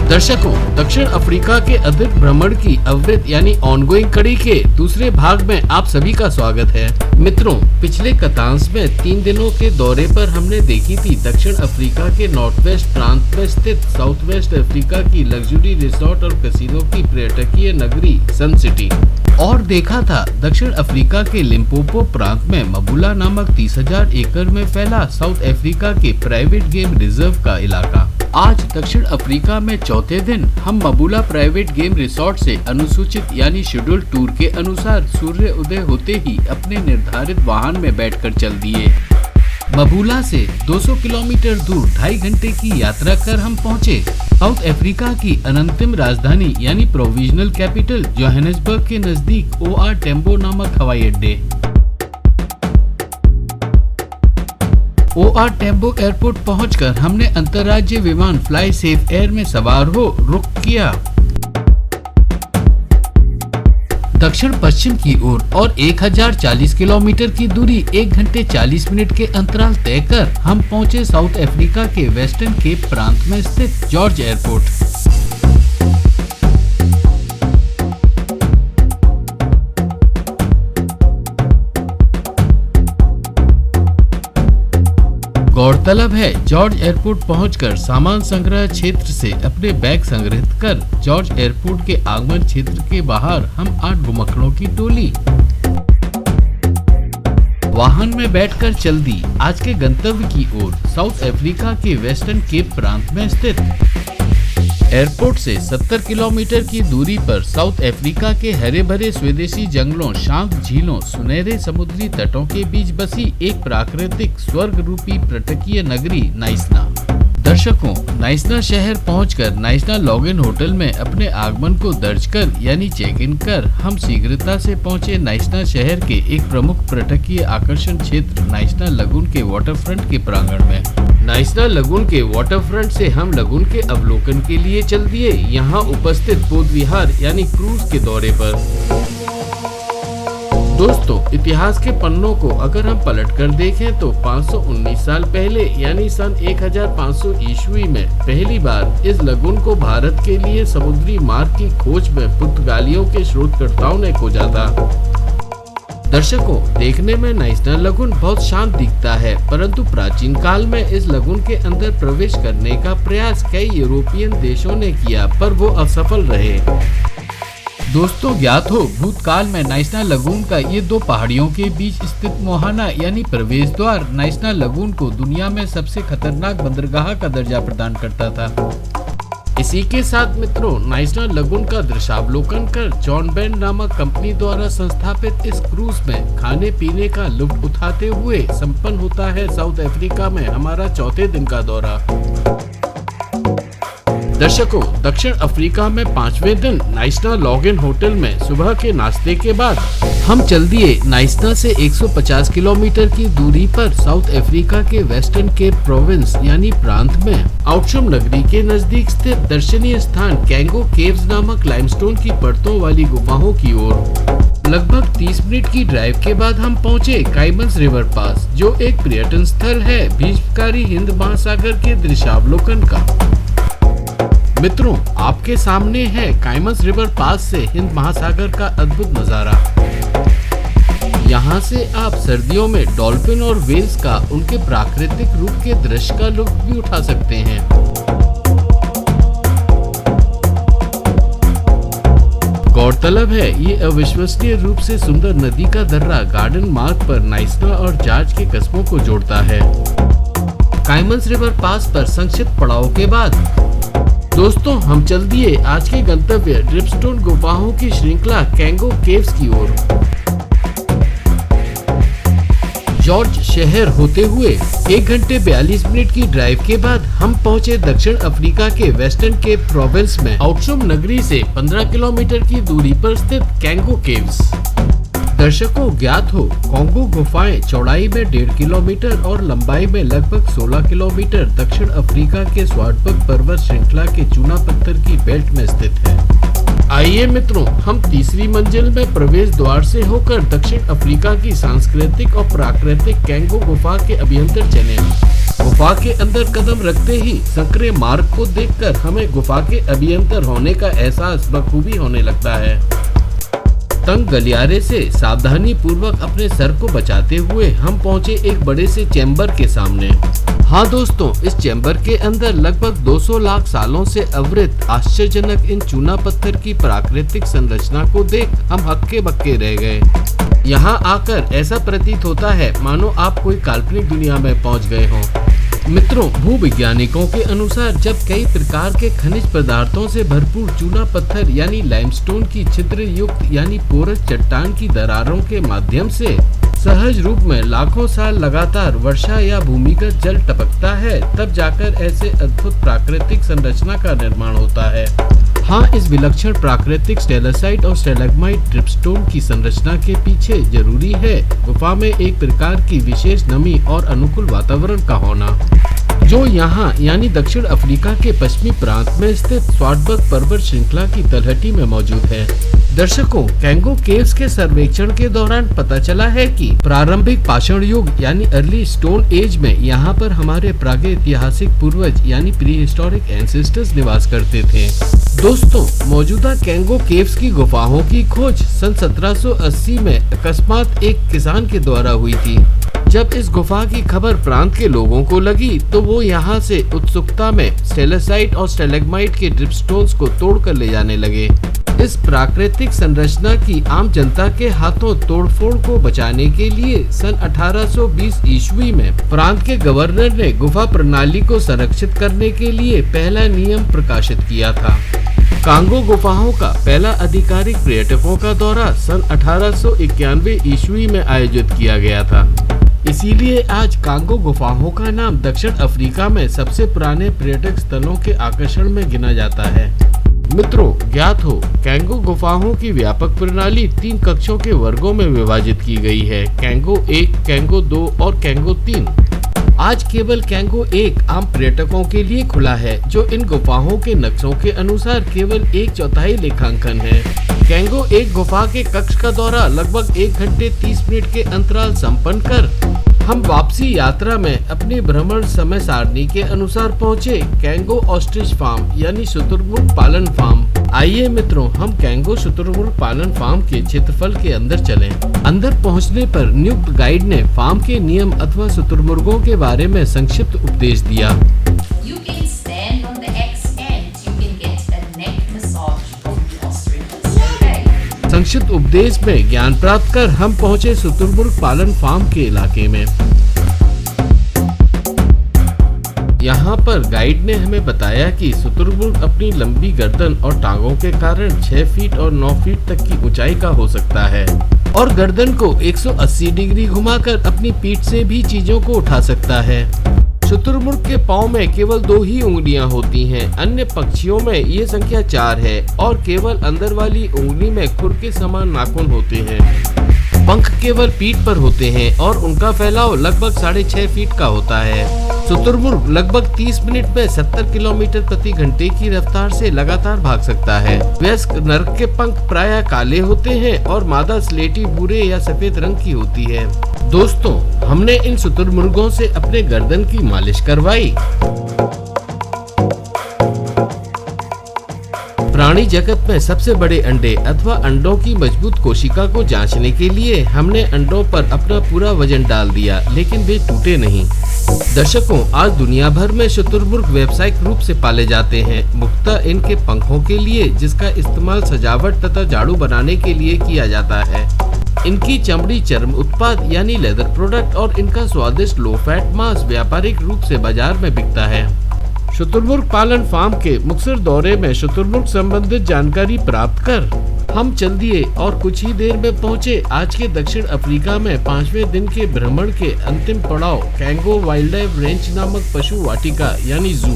दर्शकों, दक्षिण अफ्रीका के अधिक भ्रमण की अवृत यानी ऑनगोइंग कड़ी के दूसरे भाग में आप सभी का स्वागत है। मित्रों, पिछले कथांश में 3 दिनों के दौरे पर हमने देखी थी दक्षिण अफ्रीका के नॉर्थ वेस्ट प्रांत में स्थित साउथ वेस्ट अफ्रीका की लग्जरी रिसोर्ट और कैसीनो की पर्यटकीय नगरी सन सिटी, और देखा था दक्षिण अफ्रीका के लिम्पोपो प्रांत में मबुला नामक 30,000 एकड़ में फैला साउथ अफ्रीका के प्राइवेट गेम रिजर्व का इलाका। आज दक्षिण अफ्रीका में चौथे दिन हम मबुला प्राइवेट गेम रिसोर्ट से अनुसूचित यानी शेड्यूल टूर के अनुसार सूर्य उदय होते ही अपने निर्धारित वाहन में बैठकर चल दिए। मबुला से 200 किलोमीटर दूर 2.5 घंटे की यात्रा कर हम पहुंचे साउथ अफ्रीका की अनंतिम राजधानी यानी प्रोविजनल कैपिटल जोहानिसबर्ग के नजदीक ओआर टेम्बो नामक हवाई अड्डे। ओआर टेम्बो एयरपोर्ट पहुंचकर हमने अंतर्राज्यीय विमान फ्लाई सेफ एयर में सवार हो रुख किया दक्षिण पश्चिम की ओर और 1040 किलोमीटर की दूरी 1 घंटे 40 मिनट के अंतराल तय कर हम पहुंचे साउथ अफ्रीका के वेस्टर्न केप प्रांत में स्थित जॉर्ज एयरपोर्ट। गौरतलब है, जॉर्ज एयरपोर्ट पहुंचकर सामान संग्रह क्षेत्र से अपने बैग संग्रहित कर जॉर्ज एयरपोर्ट के आगमन क्षेत्र के बाहर हम 8 घुमक्कड़ों की टोली वाहन में बैठकर चल दी आज के गंतव्य की ओर साउथ अफ्रीका के वेस्टर्न केप प्रांत में स्थित। एयरपोर्ट से 70 किलोमीटर की दूरी पर साउथ अफ्रीका के हरे भरे स्वदेशी जंगलों, शांत झीलों, सुनहरे समुद्री तटों के बीच बसी एक प्राकृतिक स्वर्ग रूपी पर्यटकीय नगरी नाइसना। दर्शकों, नाइसना शहर पहुंचकर नाइसना लॉगिन होटल में अपने आगमन को दर्ज कर यानी चेक इन कर हम शीघ्रता से पहुंचे नाइसना शहर के एक प्रमुख पर्यटकीय आकर्षण क्षेत्र नाइसना लगून के वाटरफ्रंट के प्रांगण में। नाइसना लगून के वाटरफ्रंट से हम लगून के अवलोकन के लिए चल दिए यहाँ उपस्थित बोध विहार यानी क्रूज के दौरे पर। दोस्तों, इतिहास के पन्नों को अगर हम पलट कर देखें तो 519 साल पहले यानी सन 1500 ईस्वी में पहली बार इस लगून को भारत के लिए समुद्री मार्ग की खोज में पुर्तगालियों के शोधकर्ताओं ने खोजा था। दर्शकों, देखने में नाइसना लगून बहुत शांत दिखता है, परंतु प्राचीन काल में इस लगून के अंदर प्रवेश करने का प्रयास कई यूरोपियन देशों ने किया, पर वो असफल रहे। दोस्तों, ज्ञात हो भूतकाल में नाइसना लगून का ये 2 पहाड़ियों के बीच स्थित मोहाना यानी प्रवेश द्वार नाइसना लगून को दुनिया में सबसे खतरनाक बंदरगाह का दर्जा प्रदान करता था। इसी के साथ मित्रों, नाइसना लगून का दृश्यावलोकन कर जॉन बेन नामक कंपनी द्वारा संस्थापित इस क्रूज में खाने पीने का लुत्फ उठाते हुए संपन्न होता है साउथ अफ्रीका में हमारा चौथे दिन का दौरा। दर्शकों, दक्षिण अफ्रीका में 5वें दिन नाइसना लॉगिन होटल में सुबह के नाश्ते के बाद हम चल दिए नाइसना से 150 किलोमीटर की दूरी पर साउथ अफ्रीका के वेस्टर्न केप प्रोविंस यानी प्रांत में आउटशम नगरी के नजदीक स्थित दर्शनीय स्थान कैंगो केव्स नामक लाइमस्टोन की परतों वाली गुफाओं की ओर। लगभग 30 मिनट की ड्राइव के बाद हम पहुंचे काइमन्स रिवर पास, जो एक पर्यटन स्थल है भीषणकारी हिंद महासागर के दृश्यावलोकन का। मित्रों, आपके सामने है काइमन्स रिवर पास से हिंद महासागर का अद्भुत नजारा। यहाँ से आप सर्दियों में डॉल्फिन और व्हेल्स का उनके प्राकृतिक रूप के दृश्य का लुत्फ भी उठा सकते हैं। गौरतलब है, ये अविश्वसनीय रूप से सुंदर नदी का दर्रा गार्डन मार्ग पर नाइसना और जॉर्ज के कस्बों को जोड़ता है। काइमन्स रिवर पास पर संक्षिप्त पड़ाव के बाद दोस्तों हम चल दिए आज के गंतव्य ड्रिपस्टोन गुफाओं की श्रृंखला कैंगो केव्स की ओर। जॉर्ज शहर होते हुए 1 घंटे 42 मिनट की ड्राइव के बाद हम पहुंचे दक्षिण अफ्रीका के वेस्टर्न केप प्रोविंस में आउटशम नगरी से 15 किलोमीटर की दूरी पर स्थित कैंगो केव्स। दर्शकों, ज्ञात हो कॉन्गो गुफाएं चौड़ाई में 1.5 किलोमीटर और लंबाई में लगभग 16 किलोमीटर दक्षिण अफ्रीका के स्वाटबर्ग पर्वत श्रृंखला के चूना पत्थर की बेल्ट में स्थित है। आइए मित्रों, हम तीसरी मंजिल में प्रवेश द्वार से होकर दक्षिण अफ्रीका की सांस्कृतिक और प्राकृतिक कैंगो गुफा के अभ्यंतर चले। गुफा के अंदर कदम रखते ही संकरे मार्ग को देखकर हमें गुफा के अभ्यंतर होने का एहसास बखूबी होने लगता है। तंग गलियारे से सावधानी पूर्वक अपने सर को बचाते हुए हम पहुंचे एक बड़े से चैम्बर के सामने। हाँ दोस्तों, इस चैम्बर के अंदर लगभग 200 लाख सालों से अवृत आश्चर्यजनक इन चूना पत्थर की प्राकृतिक संरचना को देख हम हक्के बक्के रह गए। यहाँ आकर ऐसा प्रतीत होता है मानो आप कोई काल्पनिक दुनिया में पहुँच गए हों। मित्रों, भूवैज्ञानिकों के अनुसार जब कई प्रकार के खनिज पदार्थों से भरपूर चूना पत्थर यानी लाइमस्टोन की छिद्र युक्त यानी पोरस चट्टान की दरारों के माध्यम से सहज रूप में लाखों साल लगातार वर्षा या भूमिगत जल टपकता है, तब जाकर ऐसे अद्भुत प्राकृतिक संरचना का निर्माण होता है। हाँ, इस विलक्षण प्राकृतिक स्टेलासाइट और स्टेलाग्माइट ड्रिपस्टोन की संरचना के पीछे जरूरी है गुफा में एक प्रकार की विशेष नमी और अनुकूल वातावरण का होना, जो यहाँ यानी दक्षिण अफ्रीका के पश्चिमी प्रांत में स्थित स्वाटबर्ग पर्वत श्रृंखला की तलहटी में मौजूद है। दर्शकों, कैंगो केव्स के सर्वेक्षण के दौरान पता चला है कि प्रारंभिक पाषाण युग यानी अर्ली स्टोन एज में यहाँ पर हमारे प्रागैतिहासिक पूर्वज यानी प्री हिस्टोरिक एंसेस्टर्स निवास करते थे। दोस्तों, मौजूदा कैंगो केव्स की गुफाओं की खोज सन 1780 में अकस्मात एक किसान के द्वारा हुई थी। जब इस गुफा की खबर प्रांत के लोगों को लगी तो वो यहाँ से उत्सुकता में स्टेलासाइट और स्टेलेग्माइट के ड्रिपस्टोन्स को तोड़कर ले जाने लगे। इस प्राकृतिक संरचना की आम जनता के हाथों तोड़फोड़ को बचाने के लिए सन 1820 ईस्वी में प्रांत के गवर्नर ने गुफा प्रणाली को संरक्षित करने के लिए पहला नियम प्रकाशित किया था। कांगो गुफाओं का पहला आधिकारिक पर्यटकों का दौरा सन 1891 ईस्वी में आयोजित किया गया था। इसीलिए आज कांगो गुफाओं का नाम दक्षिण अफ्रीका में सबसे पुराने पर्यटक स्थलों के आकर्षण में गिना जाता है। मित्रों, ज्ञात हो, कैंगो गुफाओं की व्यापक प्रणाली 3 कक्षों के वर्गों में विभाजित की गई है, कैंगो 1, कैंगो 2 और कैंगो 3। आज केवल कैंगो 1 आम पर्यटकों के लिए खुला है, जो इन गुफाओं के नक्शों के अनुसार केवल 1/4 लेखांकन है। कैंगो 1 गुफा के कक्ष का दौरा लगभग 1 घंटे 30 मिनट के अंतराल संपन्न कर हम वापसी यात्रा में अपनी भ्रमण समय सारणी के अनुसार पहुँचे कैंगो ऑस्ट्रिच फार्म यानी शुतुरमुर्ग पालन फार्म। आइए मित्रों, हम कैंगो शुतुरमुर्ग पालन फार्म के क्षेत्रफल के अंदर चलें। अंदर पहुंचने पर नियुक्त गाइड ने फार्म के नियम अथवा शुतुरमुर्गों के बारे में संक्षिप्त उपदेश दिया। संक्षिप्त उपदेश में ज्ञान प्राप्त कर हम पहुंचे शुतुरमुर्ग पालन फार्म के इलाके में। यहाँ पर गाइड ने हमें बताया कि शुतुरमुर्ग अपनी लंबी गर्दन और टांगों के कारण 6 फीट और 9 फीट तक की ऊंचाई का हो सकता है और गर्दन को 180 डिग्री घुमाकर अपनी पीठ से भी चीजों को उठा सकता है। शुतुरमुर्ग के पाँव में केवल 2 ही उंगलियां होती हैं, अन्य पक्षियों में ये संख्या 4 है और केवल अंदर वाली उंगली में खुर के समान नाखून होते हैं। पंख केवल पीठ पर होते हैं और उनका फैलाव लगभग 6.5 फीट का होता है। शुतुरमुर्ग लगभग 30 मिनट में 70 किलोमीटर प्रति घंटे की रफ्तार से लगातार भाग सकता है। वयस्क नर के पंख प्रायः काले होते हैं और मादा स्लेटी भूरे या सफेद रंग की होती है। दोस्तों, हमने इन शुतुरमुर्गों से अपने गर्दन की मालिश करवाई। प्राणी जगत में सबसे बड़े अंडे अथवा अंडों की मजबूत कोशिका को जांचने के लिए हमने अंडों पर अपना पूरा वजन डाल दिया, लेकिन वे टूटे नहीं। दर्शकों, आज दुनिया भर में शुतुरमुर्ग व्यावसायिक रूप से पाले जाते हैं, मुख्यतः इनके पंखों के लिए, जिसका इस्तेमाल सजावट तथा झाड़ू बनाने के लिए किया जाता है। इनकी चमड़ी चर्म उत्पाद यानी लेदर प्रोडक्ट और इनका स्वादिष्ट लो फैट मांस व्यापारिक रूप से बाजार में बिकता है। शुतुरमुर्ग पालन फार्म के मुक्तसर दौरे में शुतुरमुर्ग संबंधित जानकारी प्राप्त कर हम चल दिए और कुछ ही देर में पहुंचे आज के दक्षिण अफ्रीका में 5वें दिन के भ्रमण के अंतिम पड़ाव कैंगो वाइल्ड लाइफ रेंज नामक पशु वाटिका यानी जू।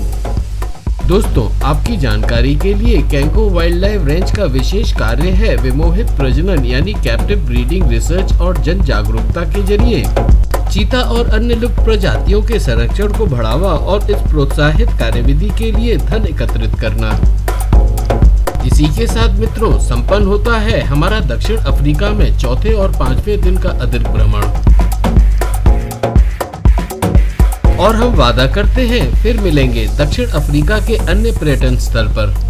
दोस्तों, आपकी जानकारी के लिए कैंगो वाइल्ड लाइफ रेंज का विशेष कार्य है विमोहित प्रजनन यानी कैप्टिव ब्रीडिंग रिसर्च और जन जागरूकता के जरिए चीता और अन्य लुप्त प्रजातियों के संरक्षण को बढ़ावा और इस प्रोत्साहित कार्यविधि के लिए धन एकत्रित करना। इसी के साथ मित्रों, संपन्न होता है हमारा दक्षिण अफ्रीका में 4थे और 5वें दिन का अधिक भ्रमण। और हम वादा करते हैं फिर मिलेंगे दक्षिण अफ्रीका के अन्य पर्यटन स्थल पर।